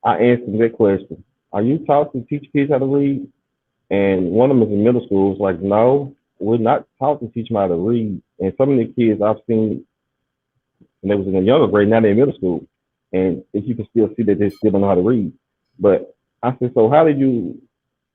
I answered that question. Are you taught to teach kids how to read? And one of them is in middle school. It's like, no, we're not taught to teach them how to read. And some of the kids I've seen, when they was in a younger grade, now they're in middle school. And if you can still see that they still don't know how to read. But I said, so how did you,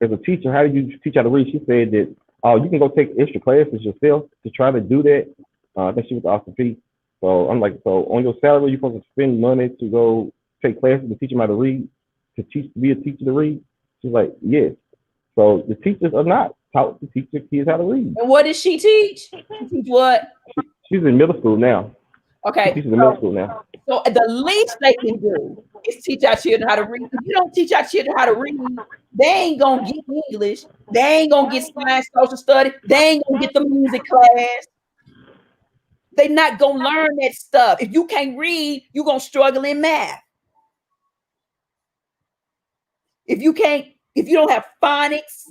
as a teacher, how did you teach how to read? She said that, oh, you can go take extra classes yourself to try to do that. I think she was Austin P. So I'm like, so on your salary, you're supposed to spend money to go take classes to teach them how to read, to be a teacher to read? She's like, yes. So the teachers are not taught to teach their kids how to read. And what does she teach? She teach what? She's in middle school now. Okay. She's in middle school now. So the least they can do is teach our children how to read. If you don't teach our children how to read, they ain't gonna get English. They ain't gonna get science, social study. They ain't gonna get the music class. They're not gonna learn that stuff. If you can't read, you're gonna struggle in math. If you don't have phonics,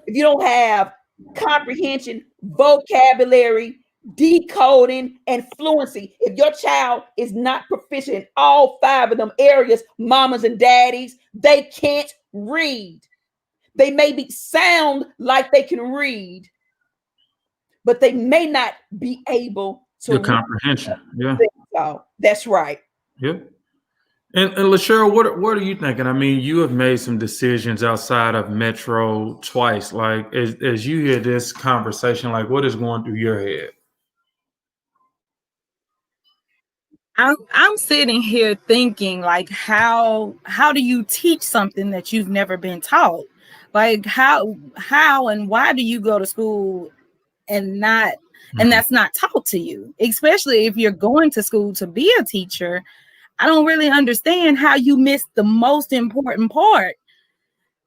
if you don't have comprehension, vocabulary, decoding, and fluency. If your child is not proficient in all 5 of them areas, mamas and daddies, they can't read. They may sound like they can read, but they may not be able to The comprehension. Yeah. So that's right. Yep. And LaCheryl, what are you thinking? I mean, you have made some decisions outside of Metro twice. Like, as you hear this conversation, like, what is going through your head? I'm sitting here thinking, like, how do you teach something that you've never been taught? Like, how and why do you go to school and that's not taught to you? Especially if you're going to school to be a teacher, I don't really understand how you missed the most important part.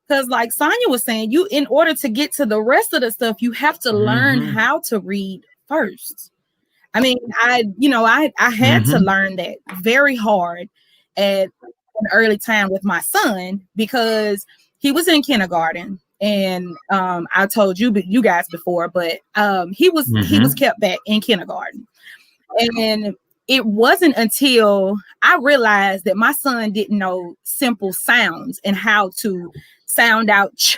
Because, like Sonia was saying, in order to get to the rest of the stuff, you have to learn how to read first. I mean, I had to learn that very hard at an early time with my son, because he was in kindergarten, and I told you guys before, but he was kept back in kindergarten, and it wasn't until I realized that my son didn't know simple sounds and how to sound out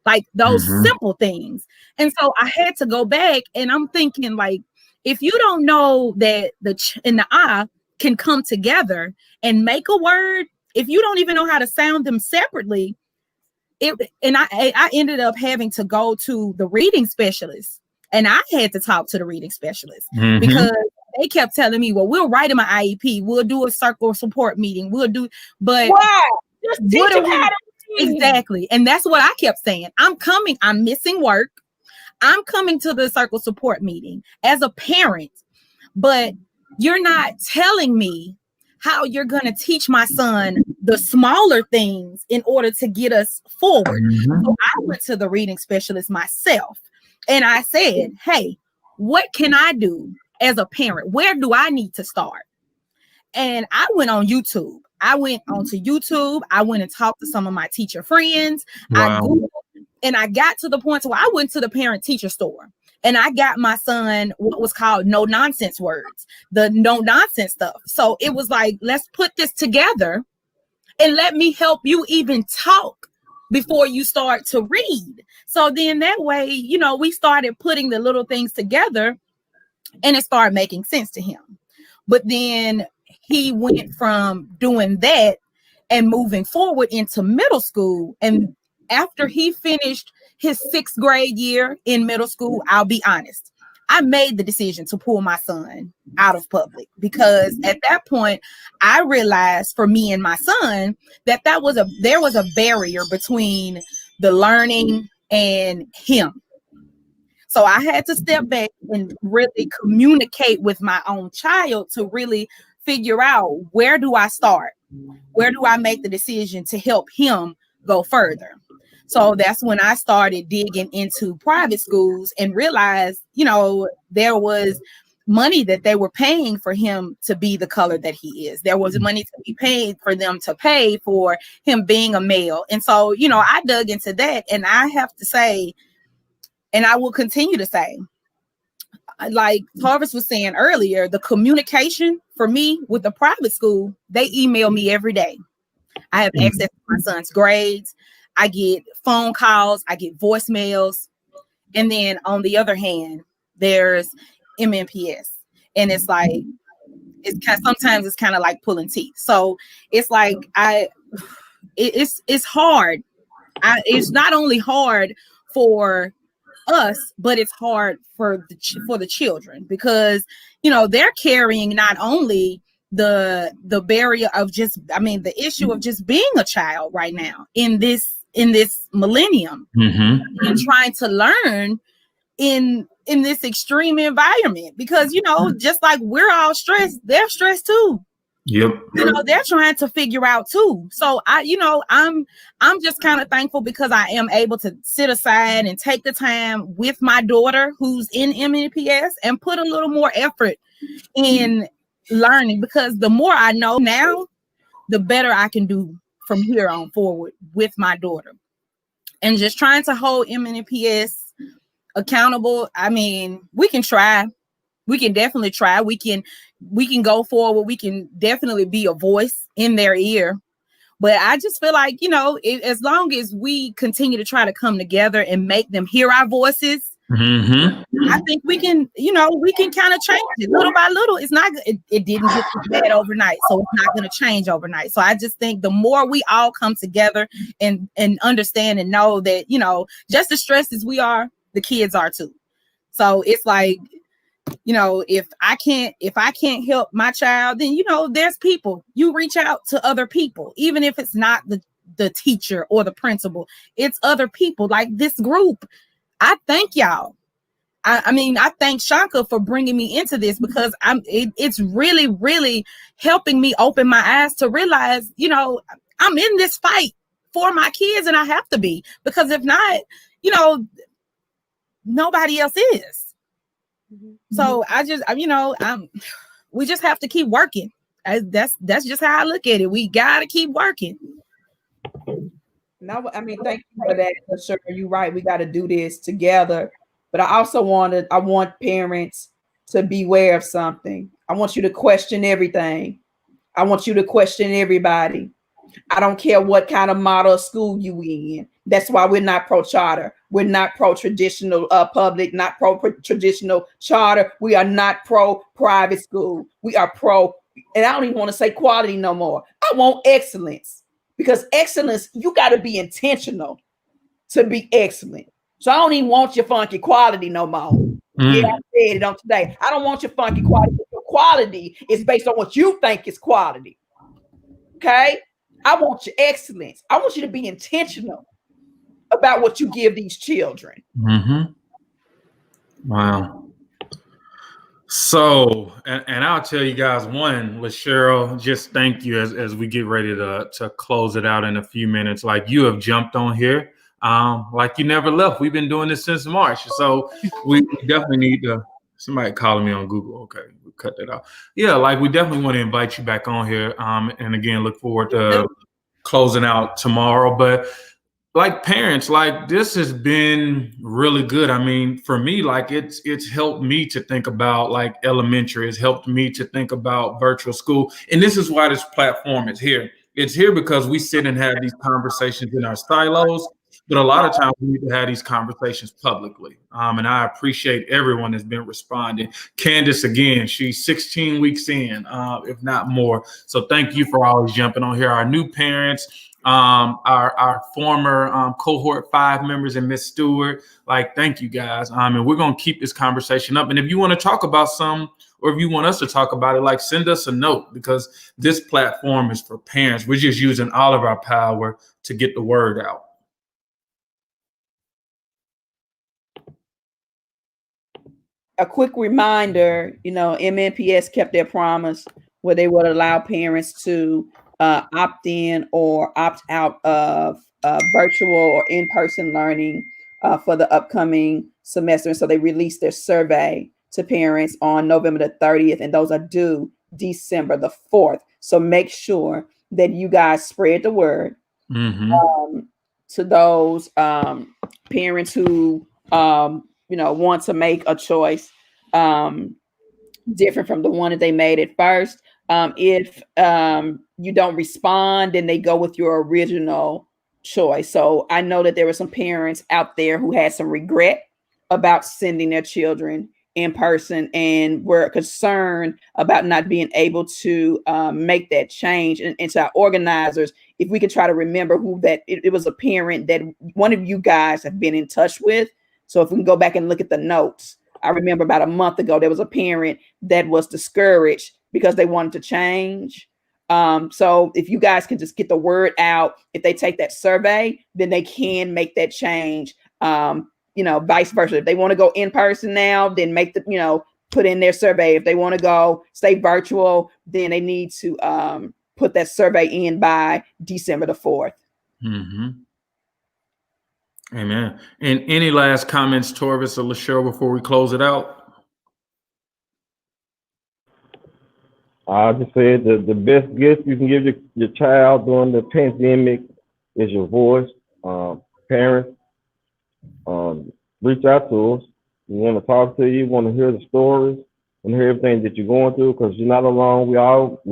like those simple things, and so I had to go back, and I'm thinking, like, if you don't know that the ch and the ah can come together and make a word, if you don't even know how to sound them separately, I ended up having to go to the reading specialist, and I had to talk to the reading specialist because they kept telling me, well, we'll write him an IEP, we'll do a circle support meeting, but wow, just teach him how to read. Exactly. And that's what I kept saying. I'm missing work. I'm coming to the circle support meeting as a parent, but you're not telling me how you're going to teach my son the smaller things in order to get us forward. So I went to the reading specialist myself, and I said, hey, what can I do as a parent? Where do I need to start? And I went on YouTube. I went onto YouTube. I went and talked to some of my teacher friends. Wow. I Googled, and I got to the point where I went to the parent teacher store, and I got my son what was called no nonsense words, the no nonsense stuff. So it was like, let's put this together and let me help you even talk before you start to read. So then that way, we started putting the little things together, and it started making sense to him. But then he went from doing that and moving forward into middle school. And after he finished his 6th grade year in middle school, I'll be honest, I made the decision to pull my son out of public, because at that point I realized for me and my son that there was a barrier between the learning and him. So I had to step back and really communicate with my own child to really figure out, where do I start? Where do I make the decision to help him go further? So that's when I started digging into private schools and realized, there was money that they were paying for him to be the color that he is. There was money to be paid for them to pay for him being a male. And so, I dug into that, and I have to say, and I will continue to say, like Tarvis was saying earlier, the communication for me with the private school, they email me every day. I have access to my son's grades. I get phone calls, I get voicemails. And then on the other hand, there's MNPS. And it's like, sometimes it's kind of like pulling teeth. So it's like, it's hard. It's not only hard for us, but it's hard for the children, because they're carrying not only the barrier of the issue of just being a child right now in this millennium, and trying to learn in this extreme environment, because just like we're all stressed, they're stressed too. Yep. They're trying to figure out too. So I'm just kind of thankful, because I am able to sit aside and take the time with my daughter who's in MNPS and put a little more effort in learning, because the more I know now, the better I can do from here on forward with my daughter. And just trying to hold MNPS accountable. I mean, we can try. We can definitely try. We can go forward. We can definitely be a voice in their ear. But I just feel like, as long as we continue to try to come together and make them hear our voices, I think we can, we can kind of change it little by little. It's not, it didn't get bad overnight, so it's not going to change overnight. So I just think the more we all come together and understand and know that, just as stressed as we are, the kids are too. So it's like, if I can't help my child, then, there's people. You reach out to other people, even if it's not the teacher or the principal, it's other people like this group. I thank y'all. I mean, I thank Shanka for bringing me into this, because it's really, really helping me open my eyes to realize, I'm in this fight for my kids, and I have to be, because if not, nobody else is. So we just have to keep working. That's just how I look at it. We gotta keep working. No, I mean, thank you for that. For sure, you're right. We got to do this together. But I also I want parents to beware of something. I want you to question everything. I want you to question everybody. I don't care what kind of model school you in. That's why we're not pro-charter. We're not pro-traditional public, not pro-traditional charter. We are not pro-private school. We are pro, and I don't even want to say quality no more. I want excellence, because excellence, you got to be intentional to be excellent. So I don't even want your funky quality no more. Yeah, I said it on today. I don't want your funky quality. Your quality is based on what you think is quality. Okay? I want your excellence. I want you to be intentional about what you give these children. Wow. So, and I'll tell you guys, one, LaCheryl, just thank you as we get ready to close it out in a few minutes. Like, you have jumped on here. Like you never left. We've been doing this since March. So we definitely need to, somebody calling me on Google. Okay, we'll cut that out. Yeah, like we definitely want to invite you back on here. And again, look forward to closing out tomorrow. But like parents, like this has been really good. I mean, for me, like it's helped me to think about like elementary. It's helped me to think about virtual school. And this is why this platform is here. It's here because we sit and have these conversations in our silos. But a lot of times we need to have these conversations publicly. And I appreciate everyone that's been responding. Candace, again, she's 16 weeks in, if not more. So thank you for always jumping on here. Our new parents, our former cohort 5 members, and Miss Stewart, like, thank you guys. And we're going to keep this conversation up. And if you want to talk about some, or if you want us to talk about it, like, send us a note, because this platform is for parents. We're just using all of our power to get the word out. A quick reminder, MNPS kept their promise where they would allow parents to opt in or opt out of virtual or in-person learning for the upcoming semester. And so they released their survey to parents on November the 30th, and those are due December the 4th. So make sure that you guys spread the word to those parents who want to make a choice different from the one that they made at first. If you don't respond, then they go with your original choice. So I know that there were some parents out there who had some regret about sending their children in person and were concerned about not being able to make that change. And to our organizers, if we could try to remember who that, it was a parent that one of you guys have been in touch with. So if we can go back and look at the notes, I remember about a month ago, there was a parent that was discouraged because they wanted to change. So if you guys can just get the word out, if they take that survey, then they can make that change. Vice versa. If they want to go in person now, then put in their survey. If they want to go stay virtual, then they need to put that survey in by December the 4th. Amen. And any last comments, Torvis or LaCheryl, before we close it out? I just said the best gift you can give your child during the pandemic is your voice. Parents, reach out to us. We want to talk to you. Want to hear the stories and hear everything that you're going through, because you're not alone. We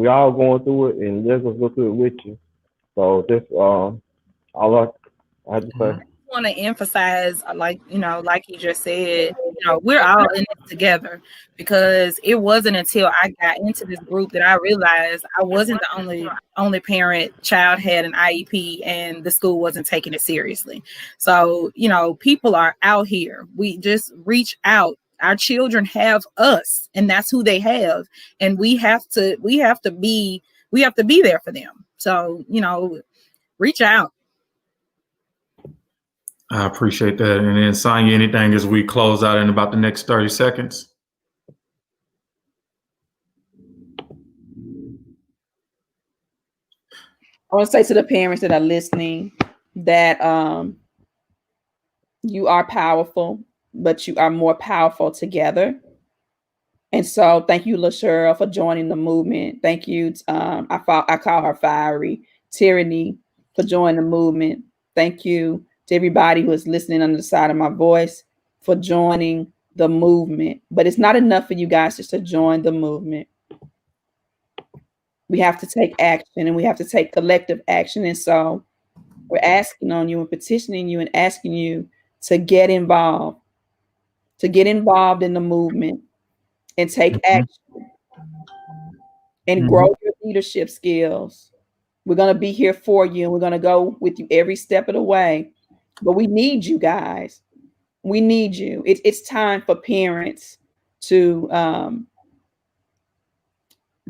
all going through it, and let's just go through it with you. So this all I have to say. I want to emphasize, like you just said, we're all in this together, because it wasn't until I got into this group that I realized I wasn't the only parent child had an IEP and the school wasn't taking it seriously. So, people are out here. We just reach out. Our children have us, and that's who they have, and we have to be there for them. So, reach out. I appreciate that. And then, Sonia, anything as we close out in about the next 30 seconds? I want to say to the parents that are listening that you are powerful, but you are more powerful together. And so thank you, LaShera, for joining the movement. Thank you. I call her Fiery. Tyranny for joining the movement. Thank you to everybody who is listening on the side of my voice for joining the movement. But it's not enough for you guys just to join the movement. We have to take action, and we have to take collective action. And so we're asking on you and petitioning you and asking you to get involved in the movement and take action and grow your leadership skills. We're going to be here for you, and we're going to go with you every step of the way. But we need you guys. We need you. It's time for parents to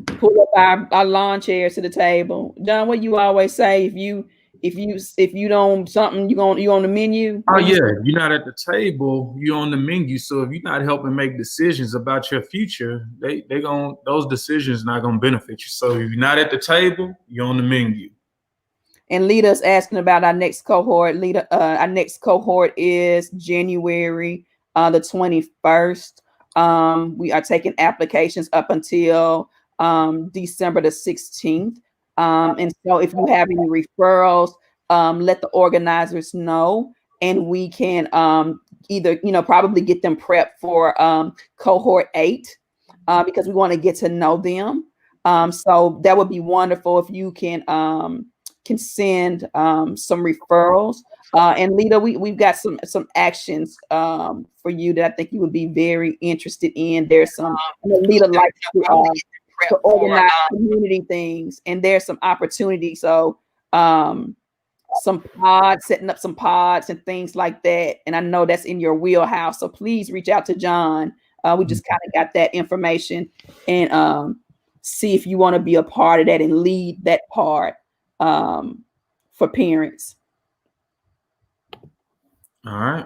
pull up our lawn chairs to the table. John, what you always say, if you don't something, you on the menu. Oh yeah, you're not at the table, you're on the menu. So if you're not helping make decisions about your future, those decisions not gonna benefit you. So if you're not at the table, you're on the menu. And Lita's asking about our next cohort. Lita, our next cohort is January the 21st. We are taking applications up until December the 16th. And so if you have any referrals, let the organizers know, and we can either, probably get them prepped for cohort 8 because we want to get to know them. So that would be wonderful if you can send some referrals. And Lita, we've got some actions for you that I think you would be very interested in. There's some, Lita likes to organize community things, and there's some opportunity. So some pods, setting up some pods and things like that. And I know that's in your wheelhouse. So please reach out to John. We just kind of got that information, and see if you want to be a part of that and lead that part for parents. All right.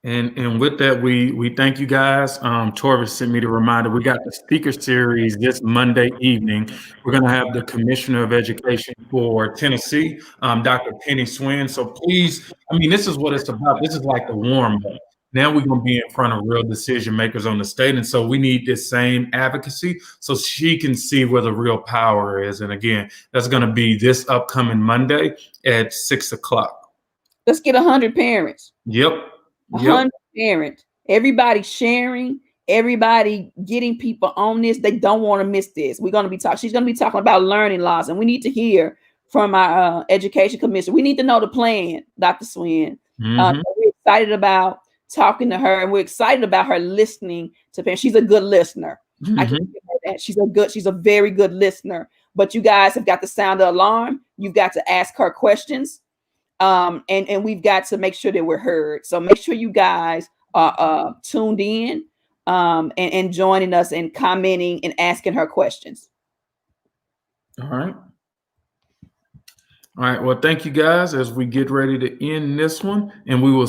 And with that, we thank you guys. Torvis sent me the reminder. We got the speaker series this Monday evening. We're going to have the Commissioner of Education for Tennessee, Dr. Penny Swin. So please, this is what it's about. This is like the warm up. Now we're going to be in front of real decision makers on the state. And so we need this same advocacy so she can see where the real power is. And again, that's going to be this upcoming Monday at 6 o'clock. Let's get 100 parents. Yep. 100 parents, everybody sharing, everybody getting people on this. They don't want to miss this. She's going to be talking about learning loss, and we need to hear from our education commission. We need to know the plan, Dr. Swin. We're excited about talking to her, and we're excited about her listening to parents. She's a good listener. I can say that. She's a very good listener. But you guys have got to sound the alarm. You've got to ask her questions. And we've got to make sure that we're heard. So make sure you guys are tuned in and joining us and commenting and asking her questions. All right. All right. Well, thank you guys as we get ready to end this one, and we will